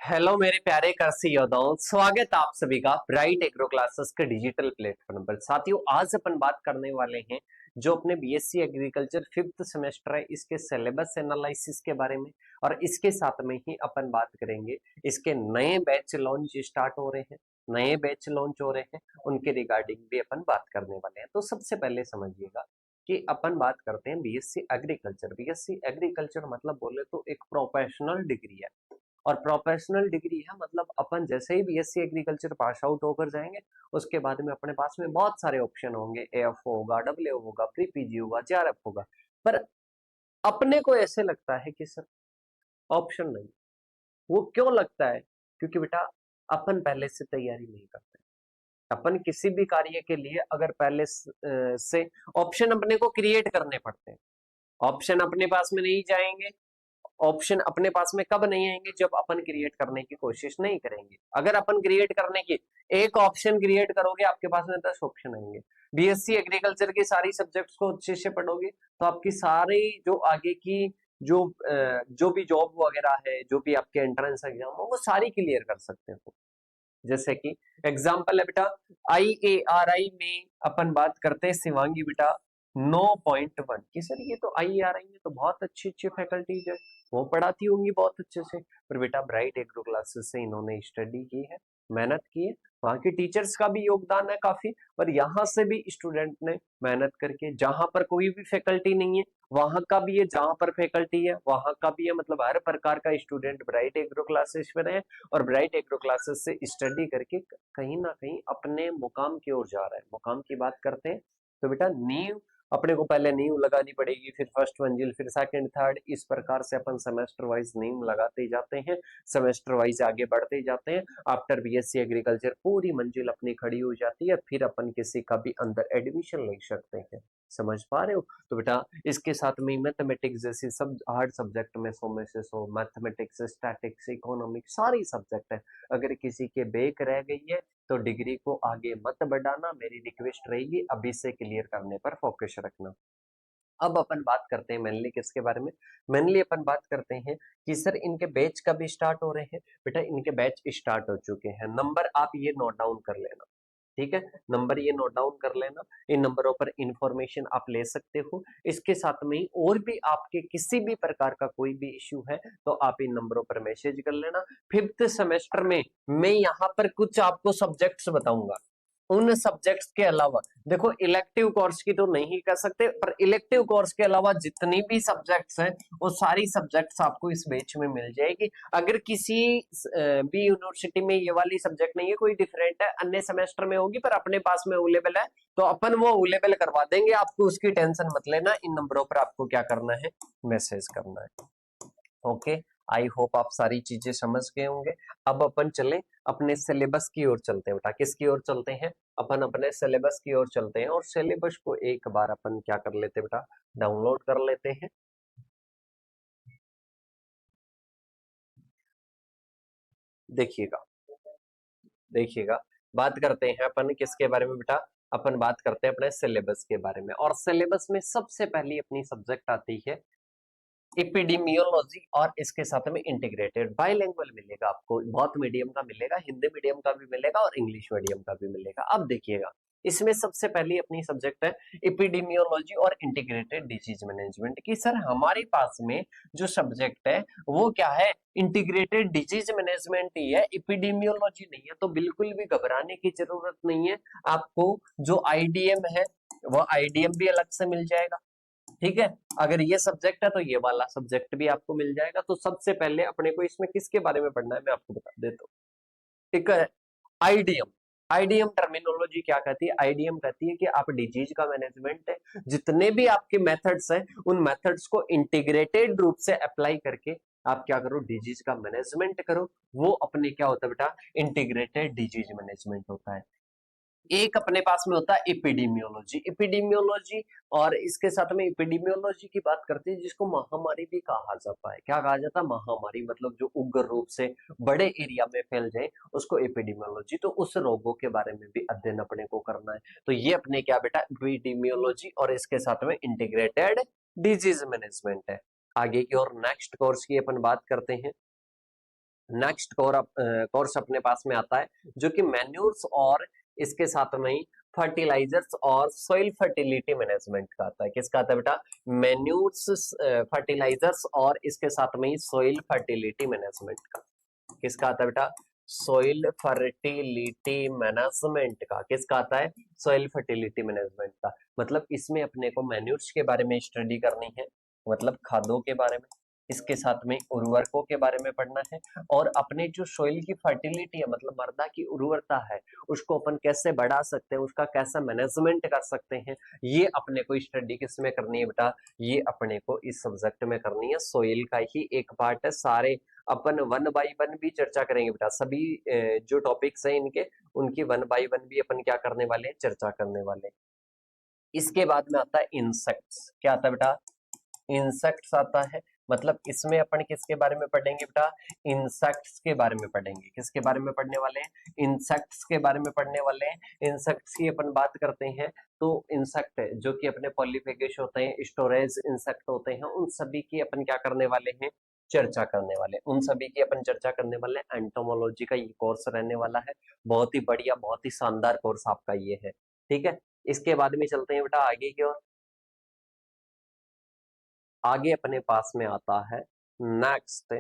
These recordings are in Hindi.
हेलो मेरे प्यारे कृषि योद्धाओं, स्वागत आप सभी का ब्राइट एग्रो क्लासेस के डिजिटल प्लेटफॉर्म पर। साथियों, आज अपन बात करने वाले हैं जो अपने बीएससी एग्रीकल्चर फिफ्थ सेमेस्टर है, इसके सिलेबस एनालिसिस के बारे में। और इसके साथ में ही अपन बात करेंगे इसके नए बैच लॉन्च स्टार्ट हो रहे हैं, नए बैच लॉन्च हो रहे हैं, उनके रिगार्डिंग भी अपन बात करने वाले हैं। तो सबसे पहले समझिएगा कि अपन बात करते हैं बीएससी एग्रीकल्चर। बीएससी एग्रीकल्चर मतलब बोले तो एक प्रोफेशनल डिग्री है, और प्रोफेशनल डिग्री है मतलब अपन जैसे ही बीएससी एग्रीकल्चर पास आउट होकर जाएंगे उसके बाद में अपने पास में बहुत सारे ऑप्शन होंगे। एएफ होगा, डब्ल्यू होगा, प्री पीजी होगा, जेआरएफ होगा। पर अपने को ऐसे लगता है कि सर ऑप्शन नहीं। वो क्यों लगता है? क्योंकि बेटा अपन पहले से तैयारी नहीं करते। अपन किसी भी कार्य के लिए अगर पहले से ऑप्शन अपने को क्रिएट करने पड़ते हैं। ऑप्शन अपने पास में नहीं जाएंगे। ऑप्शन अपने पास में कब नहीं आएंगे? जब अपन क्रिएट करने की कोशिश नहीं करेंगे। अगर अपन क्रिएट करने की एक ऑप्शन क्रिएट करोगे, आपके पास में 10 ऑप्शन आएंगे। बीएससी एग्रीकल्चर की सारी सब्जेक्ट्स को अच्छे से पढ़ोगे तो आपकी सारी जो आगे की जो भी जॉब वगैरह है, जो भी आपके एंट्रेंस एग्जाम हो, वो सारी क्लियर कर सकते हो। जैसे कि एग्जाम्पल है बेटा, IARI में अपन बात करते हैं शिवांगी बेटा 9.1 की। सर ये तो IARI में तो बहुत अच्छी अच्छी फैकल्टीज है, वो पढ़ाती होंगी बहुत अच्छे से। पर बेटा ब्राइट एग्रो क्लासेस से इन्होंने स्टडी की है, मेहनत की है, वहाँ के टीचर्स का भी योगदान है काफी। और यहाँ से भी स्टूडेंट ने मेहनत करके, जहां पर कोई भी फैकल्टी नहीं है वहां का भी है, जहां पर फैकल्टी है वहां का भी है, मतलब हर प्रकार का स्टूडेंट ब्राइट एग्रो क्लासेस में है। और ब्राइट एग्रो क्लासेस से स्टडी करके कहीं ना कहीं अपने मुकाम की ओर जा रहा है। मुकाम की बात करते हैं तो बेटा नींव अपने को पहले नींव लगानी पड़ेगी, फिर फर्स्ट मंजिल, फिर सेकंड, थर्ड, इस प्रकार से अपन सेमेस्टर वाइज नींव लगाते ही जाते हैं, सेमेस्टर वाइज आगे बढ़ते ही जाते हैं। आफ्टर बीएससी एग्रीकल्चर पूरी मंजिल अपनी खड़ी हो जाती है, फिर अपन किसी का भी अंदर एडमिशन ले सकते हैं। समझ पा रहे हो? तो बेटा इसके साथ में मैथमेटिक्स जैसी सब हार्ड सब्जेक्ट में 100 में से 100, मैथमेटिक्स, स्टैटिक्स, इकोनॉमिक्स सारी सब्जेक्ट है। अगर किसी के बेक रह गई है तो डिग्री को आगे मत बढ़ाना, मेरी रिक्वेस्ट रहेगी अभी से क्लियर करने पर फोकस रखना। अब अपन बात करते हैं मेनली किसके बारे में। मेनली अपन बात करते हैं कि सर इनके बैच कब स्टार्ट हो रहे हैं। बेटा इनके बैच स्टार्ट हो चुके हैं। नंबर आप ये नोट डाउन कर लेना, ठीक है? नंबर ये नोट डाउन कर लेना, इन नंबरों पर इंफॉर्मेशन आप ले सकते हो। इसके साथ में और भी आपके किसी भी प्रकार का कोई भी इश्यू है तो आप इन नंबरों पर मैसेज कर लेना। फिफ्थ सेमेस्टर में मैं यहाँ पर कुछ आपको सब्जेक्ट्स बताऊंगा, उन सब्जेक्ट्स के अलावा देखो इलेक्टिव कोर्स की तो नहीं कर सकते, पर इलेक्टिव कोर्स के अलावा जितनी भी सब्जेक्ट्स हैं वो सारी सब्जेक्ट्स आपको इस बैच में मिल जाएगी। अगर किसी भी यूनिवर्सिटी में ये वाली सब्जेक्ट नहीं है, कोई डिफरेंट है, अन्य सेमेस्टर में होगी, पर अपने पास में अवेलेबल है तो अपन वो अवेलेबल करवा देंगे आपको, उसकी टेंशन मत लेना। इन नंबरों पर आपको क्या करना है? मैसेज करना है। ओके, आई होप आप सारी चीजें समझ गए होंगे। अब अपन चले अपने सिलेबस की ओर चलते हैं। बेटा किसकी ओर चलते हैं? अपन अपने सिलेबस की ओर चलते हैं, और सिलेबस को एक बार अपन क्या कर लेते हैं बेटा, डाउनलोड कर लेते हैं। देखिएगा, देखिएगा, बात करते हैं अपन किसके बारे में बेटा, अपन बात करते हैं अपने सिलेबस के बारे में। और सिलेबस में सबसे पहली अपनी सब्जेक्ट आती है एपिडेमियोलॉजी, और इसके साथ में इंटीग्रेटेड बाइलिंगुअल मिलेगा आपको, बहुत मीडियम का मिलेगा, हिंदी मीडियम का भी मिलेगा और इंग्लिश मीडियम का भी मिलेगा। अब देखिएगा, इसमें सबसे पहली अपनी सब्जेक्ट है एपिडेमियोलॉजी और इंटीग्रेटेड डिजीज मैनेजमेंट की। सर हमारे पास में जो सब्जेक्ट है वो क्या है? इंटीग्रेटेड डिजीज मैनेजमेंट ही है, एपिडेमियोलॉजी नहीं है। तो बिल्कुल भी घबराने की जरूरत नहीं है। आपको जो आईडीएम है वो आईडीएम भी अलग से मिल जाएगा, ठीक है? अगर ये सब्जेक्ट है तो ये वाला सब्जेक्ट भी आपको मिल जाएगा। तो सबसे पहले अपने को इसमें किसके बारे में पढ़ना है मैं आपको बता देता हूँ। एक आईडीएम। आईडीएम टर्मिनोलॉजी क्या कहती है? आईडीएम कहती है कि आप डिजीज का मैनेजमेंट है, जितने भी आपके मेथड्स हैं उन मेथड्स को इंटीग्रेटेड रूप से अप्लाई करके आप क्या करो? डिजीज का मैनेजमेंट करो। वो अपने क्या होता है बेटा? इंटीग्रेटेड डिजीज मैनेजमेंट होता है। एक अपने पास में होता है एपिडेमियोलॉजी। एपिडेमियोलॉजी और इसके साथ में एपिडेमियोलॉजी की बात करते हैं जिसको महामारी भी कहा जाता है। क्या कहा जाता है? महामारी, मतलब जो उग्र रूप से बड़े एरिया में फैल जाए उसको एपिडेमियोलॉजी। तो उस रोगों के बारे में भी अध्ययन अपने को करना है। तो ये अपने क्या बेटा? एपिडेमियोलॉजी और इसके साथ में इंटीग्रेटेड डिजीज मैनेजमेंट है। आगे की और नेक्स्ट कोर्स की अपन बात करते हैं। नेक्स्ट कोर्स अपने पास में आता है जो कि मैन्यूर्स और इसके साथ में ही फर्टिलाइजर्स और सॉइल फर्टिलिटी मैनेजमेंट का आता है। किसका आता है बेटा? मैन्यूर्स, फर्टिलाइजर्स और इसके साथ में ही सॉइल फर्टिलिटी मैनेजमेंट का। किसका आता है बेटा? सॉइल फर्टिलिटी मैनेजमेंट का। किसका आता है? सॉइल फर्टिलिटी मैनेजमेंट का। मतलब इसमें अपने को मैन्यूर्स के बारे में स्टडी करनी है, मतलब खादों के बारे में, इसके साथ में उर्वरकों के बारे में पढ़ना है, और अपने जो सॉइल की फर्टिलिटी है, मतलब मृदा की उर्वरता है, उसको अपन कैसे बढ़ा सकते हैं, उसका कैसा मैनेजमेंट कर सकते हैं, ये अपने को स्टडी किसमें करनी है बेटा? ये अपने को इस सब्जेक्ट में करनी है। सॉइल का ही एक पार्ट है। सारे अपन वन बाई वन भी चर्चा करेंगे बेटा। सभी जो टॉपिक्स हैं इनके, उनकी वन बाई वन भी अपन क्या करने वाले हैं? चर्चा करने वाले हैं। इसके बाद में आता है इंसेक्ट्स। क्या आता है बेटा? इंसेक्ट्स आता है। मतलब इसमें अपन किसके बारे में पढ़ेंगे बेटा? इंसेक्ट्स के बारे में पढ़ेंगे। किसके बारे में पढ़ने वाले हैं? इंसेक्ट्स के बारे में पढ़ने वाले हैं। इंसेक्ट्स की अपन बात करते हैं तो इंसेक्ट जो कि अपने पॉलीफेगेश होते हैं, स्टोरेज इंसेक्ट होते हैं, उन सभी की अपन क्या करने वाले हैं? चर्चा करने वाले। उन सभी की अपन चर्चा करने वाले हैं। एंटोमोलॉजी का ये कोर्स रहने वाला है। बहुत ही बढ़िया, बहुत ही शानदार कोर्स आपका ये है। ठीक है, इसके बाद में चलते हैं बेटा आगे की ओर। आगे अपने पास में आता है नेक्स्ट,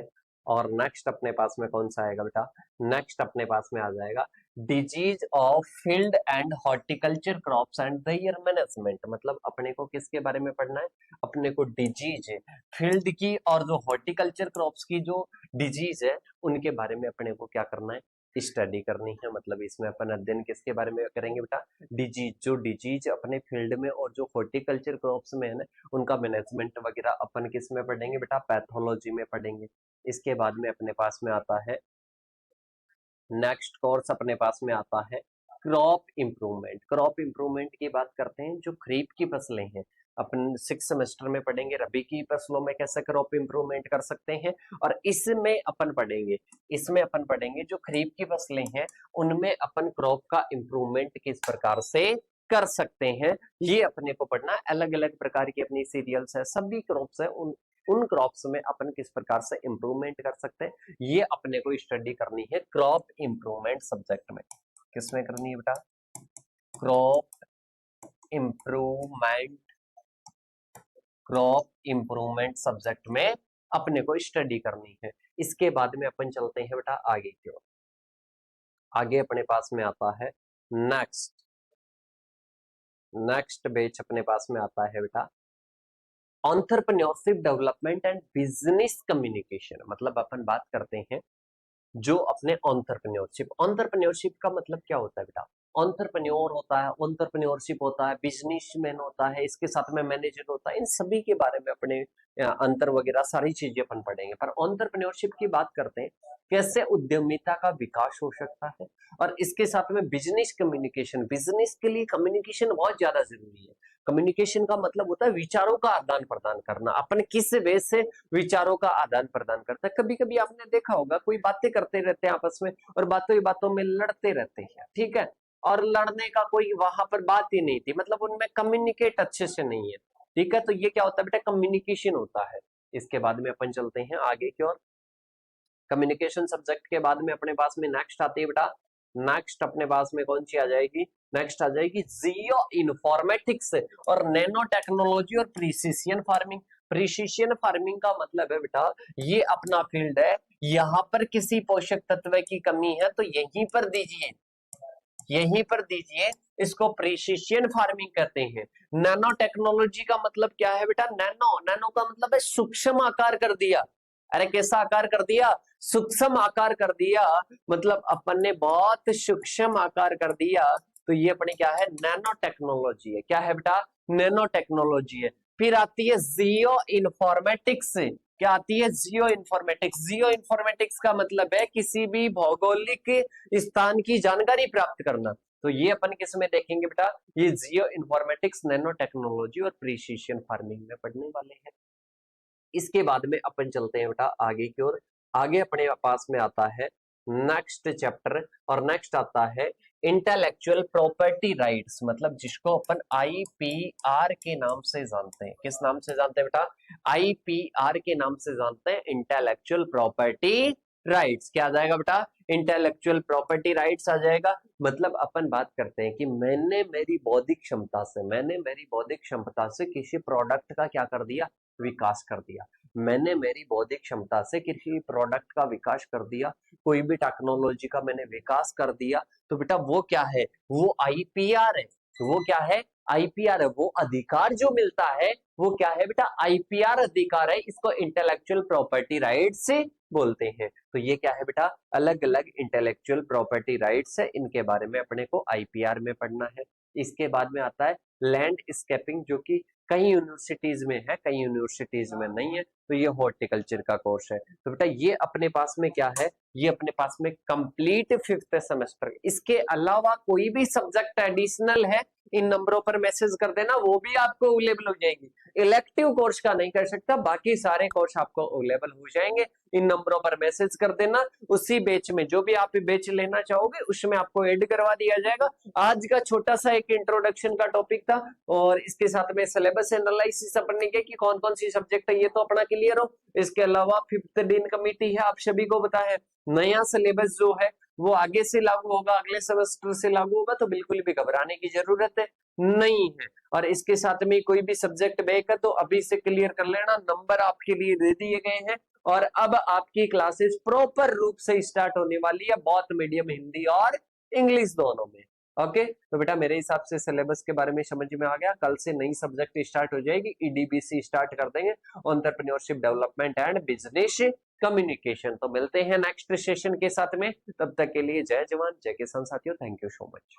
और नेक्स्ट अपने पास में कौन सा आएगा बेटा? नेक्स्ट अपने पास में आ जाएगा disease of field and horticulture crops and there management. मतलब अपने को किसके बारे में पढ़ना है? अपने को डिजीज फील्ड की और जो हॉर्टिकल्चर क्रॉप्स की जो डिजीज है उनके बारे में अपने को क्या करना है? स्टडी करनी है। मतलब इसमें अपन अध्ययन किसके बारे में करेंगे बेटा? डिजीज। जो डिजीज अपने फील्ड में और जो हॉर्टिकल्चर क्रॉप्स में है ना, उनका मैनेजमेंट वगैरह अपन किस में पढ़ेंगे बेटा? पैथोलॉजी में पढ़ेंगे। इसके बाद में अपने पास में आता है नेक्स्ट कोर्स अपने पास में आता है क्रॉप इंप्रूवमेंट। क्रॉप इंप्रूवमेंट की बात करते हैं, जो खरीफ की फसलें हैं अपन 6 सेमेस्टर में पढ़ेंगे, रबी की फसलों में कैसे क्रॉप इंप्रूवमेंट कर सकते हैं। और इसमें अपन पढ़ेंगे जो खरीफ की फसलें हैं उनमें अपन क्रॉप का इंप्रूवमेंट किस प्रकार से कर सकते हैं, ये अपने को पढ़ना। अलग अलग प्रकार की अपनी सीरियल्स है, सभी क्रॉप्स है, उन क्रॉप्स में अपन किस प्रकार से इंप्रूवमेंट कर सकते हैं, ये अपने को स्टडी करनी है क्रॉप इंप्रूवमेंट सब्जेक्ट में। किसमें करनी है बेटा? Crop improvement, crop improvement subject में अपने को स्टडी करनी है। इसके बाद में अपन चलते हैं बेटा आगे की ओर। आगे अपने पास में आता है नेक्स्ट बेच अपने पास में आता है बेटा entrepreneurship development and business communication. मतलब अपन बात करते हैं जो अपने एंटरप्रेन्योरशिप का मतलब क्या होता है बेटा? एंटरप्रेन्योर होता है, एंटरप्रेन्योरशिप होता है, बिजनेसमैन होता है, इसके साथ में मैनेजर होता है। इन सभी के बारे में अपने अंतर वगैरह सारी चीजें अपन पढ़ेंगे। पर एंटरप्रेन्योरशिप की बात करते हैं, कैसे उद्यमिता का विकास हो सकता है। और इसके साथ में बिजनेस कम्युनिकेशन, बिजनेस के लिए कम्युनिकेशन बहुत ज्यादा जरूरी है। कम्युनिकेशन का मतलब होता है विचारों का आदान प्रदान करना। अपन किस वे से विचारों का आदान प्रदान करता है। कभी कभी आपने देखा होगा कोई बातें करते रहते हैं आपस में और बातों ही बातों में लड़ते रहते हैं, ठीक है, और लड़ने का कोई वहां पर बात ही नहीं थी, मतलब उनमें कम्युनिकेट अच्छे से नहीं है, ठीक है। तो ये क्या होता है बेटा? कम्युनिकेशन होता है। इसके बाद में अपन चलते हैं आगे की ओर। कम्युनिकेशन सब्जेक्ट के बाद में अपने पास में नेक्स्ट आती है बेटा, नेक्स्ट अपने पास में कौन सी आ जाएगी? नेक्स्ट आ जाएगी जियो इन्फॉर्मेटिक्स और नैनो टेक्नोलॉजी और प्रिसिशन फार्मिंग। प्रिसिशन फार्मिंग का मतलब है बेटा, ये अपना फील्ड है, यहां पर किसी पोषक तत्व की कमी है तो यहीं पर दीजिए, यहीं पर दीजिए, इसको प्रिसिशन फार्मिंग कहते हैं। नैनो टेक्नोलॉजी का मतलब क्या है बेटा? नैनो, नैनो का मतलब है सूक्ष्म आकार कर दिया। अरे कैसा आकार कर दिया? सूक्ष्म आकार कर दिया। मतलब अपन ने बहुत सूक्ष्म आकार कर दिया, तो ये अपने क्या है? नैनो टेक्नोलॉजी है। क्या है बेटा? नैनो टेक्नोलॉजी है। फिर आती है जियो इन्फॉर्मेटिक्स। क्या आती है? Geo informatics. जियो इन्फॉर्मेटिक्स का मतलब है किसी भी भौगोलिक स्थान की जानकारी प्राप्त करना। तो ये अपन किस में देखेंगे बेटा? ये जियो इन्फॉर्मेटिक्स, नैनो टेक्नोलॉजी और प्रिसिशन फार्मिंग में पढ़ने वाले हैं। इसके बाद में अपन चलते हैं बेटा आगे की ओर। आगे अपने पास में आता है नेक्स्ट चैप्टर, और नेक्स्ट आता है इंटेलेक्चुअल प्रॉपर्टी राइट्स। मतलब जिसको अपन आईपीआर के नाम से जानते हैं। किस नाम से जानते हैं बेटा? आईपीआर के नाम से जानते हैं, इंटेलेक्चुअल प्रॉपर्टी राइट्स। क्या आ जाएगा बेटा? इंटेलेक्चुअल प्रॉपर्टी राइट्स आ जाएगा। मतलब अपन बात करते हैं कि मैंने मेरी बौद्धिक क्षमता से किसी प्रोडक्ट का क्या कर दिया? विकास कर दिया। मैंने मेरी बौद्धिक क्षमता से किसी प्रोडक्ट का विकास कर दिया, कोई भी टेक्नोलॉजी का मैंने विकास कर दिया, तो बेटा वो क्या है? वो आईपीआर है। वो क्या है? आईपीआर है। वो अधिकार जो मिलता है वो क्या है बेटा? आईपीआर अधिकार है। इसको इंटेलेक्चुअल प्रॉपर्टी राइट से बोलते हैं। तो ये क्या है बेटा? अलग अलग इंटेलेक्चुअल प्रॉपर्टी राइट्स है, इनके बारे में अपने को आईपीआर में पढ़ना है। इसके बाद में आता है लैंडस्केपिंग, जो कि कई यूनिवर्सिटीज में है, कई यूनिवर्सिटीज में नहीं है। तो ये हॉर्टिकल्चर का कोर्स है। तो बेटा ये अपने पास में क्या है? ये अपने पास में कंप्लीट 5th सेमेस्टर। इसके अलावा कोई भी सब्जेक्ट एडिशनल है, इन नंबरों पर मैसेज कर देना, वो भी आपको अवेलेबल हो जाएगी। इलेक्टिव कोर्स का नहीं कर सकता, बाकी सारे कोर्स आपको अवेलेबल हो जाएंगे। इन नंबरों पर मैसेज कर देना, उसी बैच में जो भी आप बैच लेना चाहोगे उसमें आपको ऐड करवा दिया जाएगा। आज का छोटा सा एक इंट्रोडक्शन का टॉपिक था, और इसके साथ में सिलेबस एनालिसिस अपन ने किया कि कौन कौन सी सब्जेक्ट है, ये तो अपना क्लियर हो। इसके अलावा 5th दिन कमेटी है, आप सभी को पता है। नया सिलेबस जो है वो आगे से लागू होगा, अगले सेमेस्टर से लागू होगा, तो बिल्कुल भी घबराने की जरूरत है नहीं है। और इसके साथ में कोई भी सब्जेक्ट बैक है तो अभी से क्लियर कर लेना, नंबर आपके लिए दे दिए गए हैं। और अब आपकी क्लासेस प्रॉपर रूप से स्टार्ट होने वाली है, बहुत मीडियम हिंदी और इंग्लिश दोनों में। ओके, तो बेटा मेरे हिसाब से सिलेबस के बारे में समझ में आ गया। कल से नई सब्जेक्ट स्टार्ट हो जाएगी, ईडीबीसी स्टार्ट कर देंगे, entrepreneurship development and business communication. तो मिलते हैं नेक्स्ट सेशन के साथ में, तब तक के लिए जय जवान जय किसान साथियों, थैंक यू सो मच।